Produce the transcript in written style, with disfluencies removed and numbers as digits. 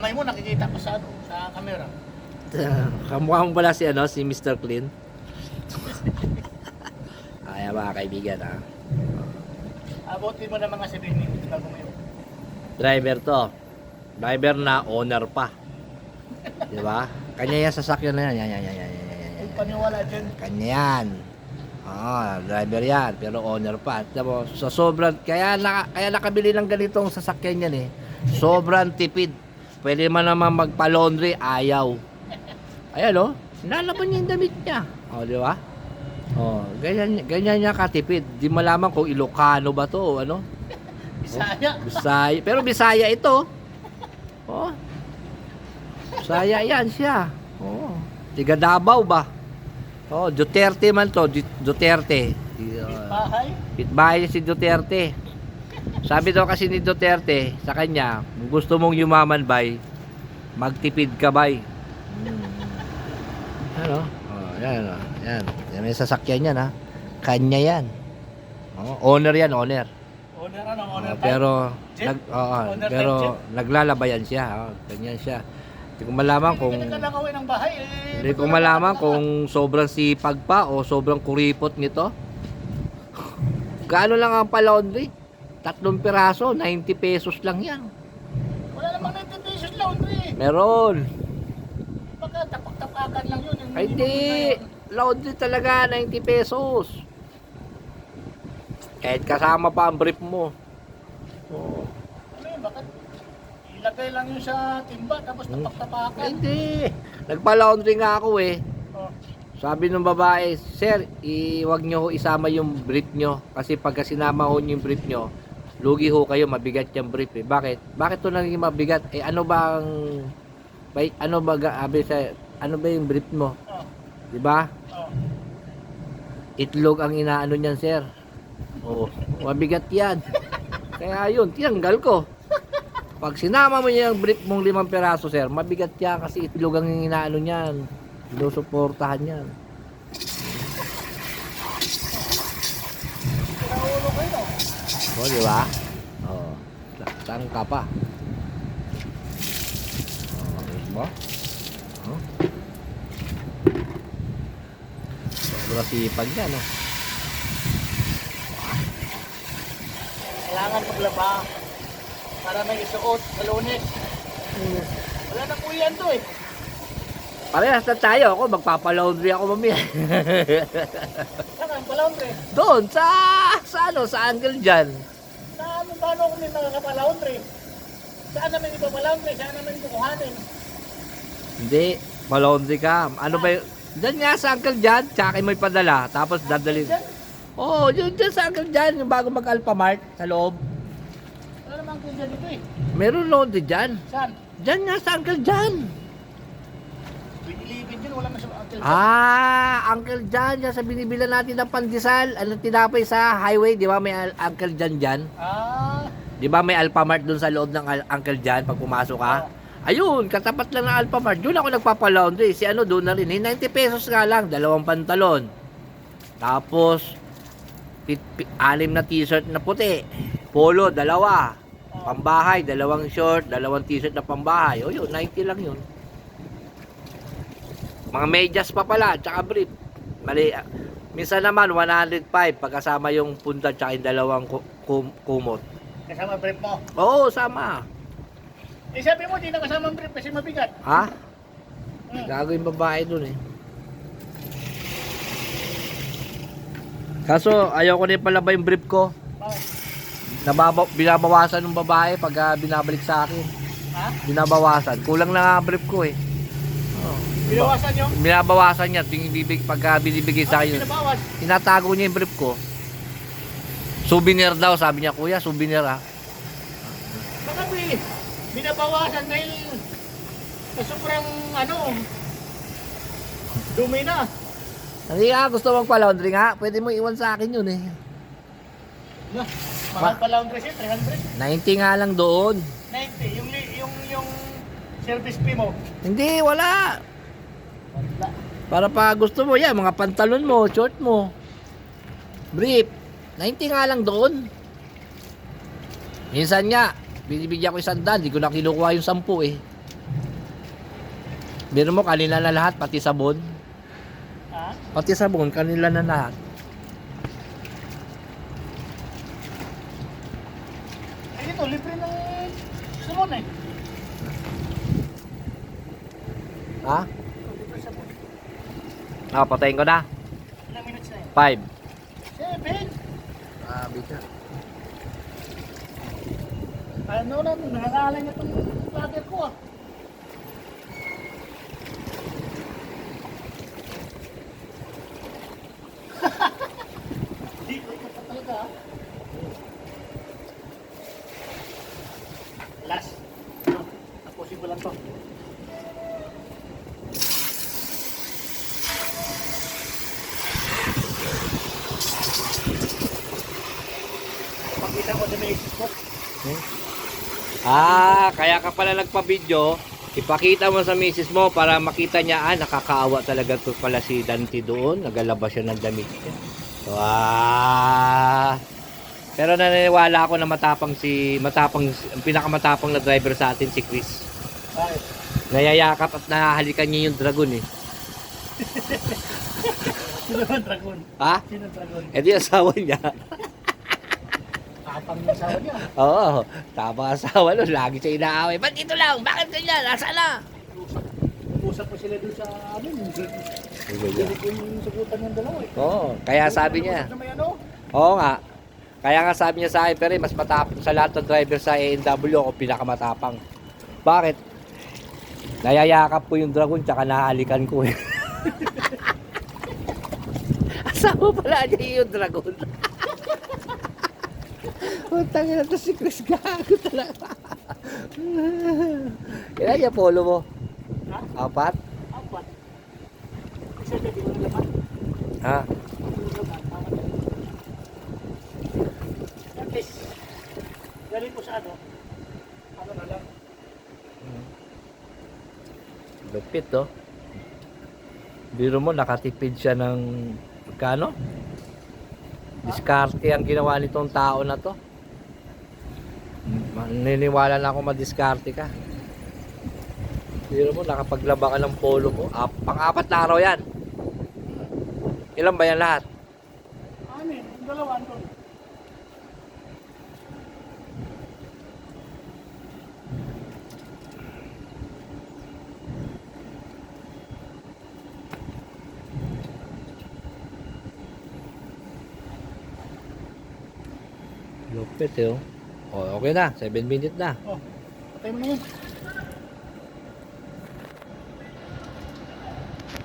kamay mo, nakikita ko sa, sa camera. Kamukha mo pala si, si Mr. Clean. Ayan mga kaibigan, ha. Abutin mo na mga 7 minutes bago mo yun. Driver to. Driver na owner pa. Di ba? Kanya yan sasakyan na yan. Yan. Huwag paniwala dyan. Kanya yan. Driver yan. Pero owner pa. Diba, sa sobrang, kaya nakabili ng ganitong sasakyan yan eh. Sobrang tipid. Pwede man naman magpa-laundry, ayaw. Ayan o. Nalaban niya yung damit niya. Di ba? Ganyan niya katipid. Di malaman kung Ilocano ba to o ano. Bisaya. Bisaya. Pero Bisaya ito. Bisaya yan siya. Tiga Davao ba? Duterte man to. Duterte. Bahay. Pitbahay si Duterte. Sabi daw kasi ni Duterte sa kanya, kung gusto mong yumaman bay, magtipid ka bay. Ano? Yan. Yan may sasakyan yan ha. Kanya yan. Owner yan, owner. Owner ano? Owner type? Pero Owner pero type jet? naglalabayan siya. Ganyan siya. Hindi ko malaman kung Hindi ka nakawin ng bahay. hindi ko malaman kung sobrang sipag pa o sobrang kuripot nito. Gaano lang ang pa-laundry? 3 piraso, 90 pesos lang yan. Wala namang 90 pesos laundry. Meron. Baka tapak-tapakan lang yun. Ay, hindi. Laundry talaga, 90 pesos. Kahit kasama pa ang brief mo. Ano yun? Bakit ilagay lang yun sa timba tapos tapak-tapakan? Ay, hindi. Nagpa-laundry nga ako eh. Oh. Sabi ng babae, sir, huwag nyo ho isama yung brief nyo. Kasi pagka sinama ho yung brief nyo, lugi ho kayo, mabigat yung brief eh. Bakit? Bakit to naging mabigat? Ano ba yung brief mo? Oh. Diba? Oh. Itlog ang inaano niyan, sir. Mabigat yan. Kaya yun, tinanggal ko. Pag sinama mo yung brief mong 5 peraso, sir, mabigat yan kasi itlog ang inaano niyan. Sinusuportahan yan. Pinaulo ko yun. Di ba? Saan ka pa? Diba? Sobrang sipag yan, Kailangan maglaba para may isuot sa Lunes. Wala na po yan to eh. Parehas na tayo. Ako, magpapalaundry ako mamaya. Saan pa laundry? Doon, sa angle dyan. Paano kung may makakapalaundry? Saan naman ito palaundry? Saan naman ito kuhanin? Hindi, palaundry ka. Ano ba yun? Diyan nga sa uncle dyan, tsaka mo ipadala. Tapos dadalhin. Yun dyan sa uncle dyan, yung bago mag-Alphamart sa loob. Wala namang kundyan dito eh. Meron laundry dyan. Saan? Dyan nga sa uncle dyan. Pinilibid din, wala na sa uncle. Uncle John, dyan sa binibilan natin ng pandesal. Tinapay sa highway, di ba may Uncle John dyan? Di ba may Alphamart dun sa loob ng Uncle John pag pumasok ka? Ayun, katapat lang ng Alphamart. Doon ako nagpapalaundry. Si doon na rin. 90 pesos nga lang, 2 pantalon. Tapos, 6 na t-shirt na puti. Polo, 2. Pambahay, 2 short, 2 t-shirt na pambahay. Yun, 90 lang yun. Mga medyas pa pala, tsaka brief. Mali. Minsan naman, 105 pagkasama yung punta tsaka yung 2 kumot. Kasama brief mo. Oo, sama. Eh sabi mo, di na kasama ang brief kasi mabigat. Ha? Gago yung babae dun eh. Kaso, ayaw ko na palaba yung brief ko. Binabawasan ng babae pag binabalik sa akin. Ha? Binabawasan. Kulang na nga brief ko eh. Binawasan nyo? Binabawasan niya pag binibigay sa akin. Binabawas? Tinatago niya yung brief ko. Souvenir daw, sabi niya, kuya, souvenir ha. Baka binabawasan dahil sa sobrang dumi na. Hindi nga, gusto mong pa-laundry nga. Pwede mo iwan sa akin yun eh. Mahal pa laundry siya, 300. 90 nga lang doon. 90, yung service fee mo. Hindi, wala. Wala. Para pa gusto mo, yan, mga pantalon mo, short mo. Brief. 90 nga lang doon. Minsan nga, binibigyan ko 100, di ko na kinukuha yung 10 eh. Biro mo, kanila na lahat, pati sabon. Ha? Pati sabon, kanila na lahat. Eh dito, libre ng salon eh. Ha? Ito, libre sabon. Ah, patayin ko na. Ilang minutes na yun? 5. 7. Bita. Ano na, nangangalan niya itong vlogger ko ah. Di ko ito pa talaga ah. Last. Ano? Tapusin ko lang to. Pakita ko sa may Facebook. Kaya ka pala nagpa-video. Ipakita mo sa misis mo para makita niya, nakakaawa talaga to pala si Dante doon. Nagalabas siya ng damit niya. Pero naniniwala ako na ang pinakamatapang na driver sa atin si Chris. Bakit? Nayayakap at nahahalikan niya yung dragon eh. Sino ang dragon? Ha? Sino ang dragon? Eh di asawa niya. Tapang yung asawa niya. Oo, tama asawa nun. Lagi siya inaaway. Ba't dito lang? Bakit ganyan? Nasaan na? Usap pa sila doon sa amin. Hindi ko yung sagutan ng dalawa eh. Oo, kaya sabi niya. Sa may ano? Oo nga. Kaya nga sabi niya sa akin, pero mas matapang sa lahat ng driver sa ANW ako pinakamatapang. Bakit? Nayayakap ko yung dragon tsaka nahalikan ko eh. Asawa pala niya yung dragon. Utang na to si Chris, gago talaga. Kailan niya polo mo? Ha? 4? Apat. Isa na di mo nalaman. Ha? At least, galing po sa ano? Ano na lang. Lupit to. Biro mo, nakatipid siya ng magkano? Diskarte ang ginawa nitong tao na to. Naniniwala na ako madiskarte ka. Biro mo, nakapaglaba ka ng polo mo. Pang-4 na araw yan. Ilan ba yan lahat? Amin, yung dalawa doon. Lupit eh oh. Okay na, 7 minutes na. Oh, patay mo na yun.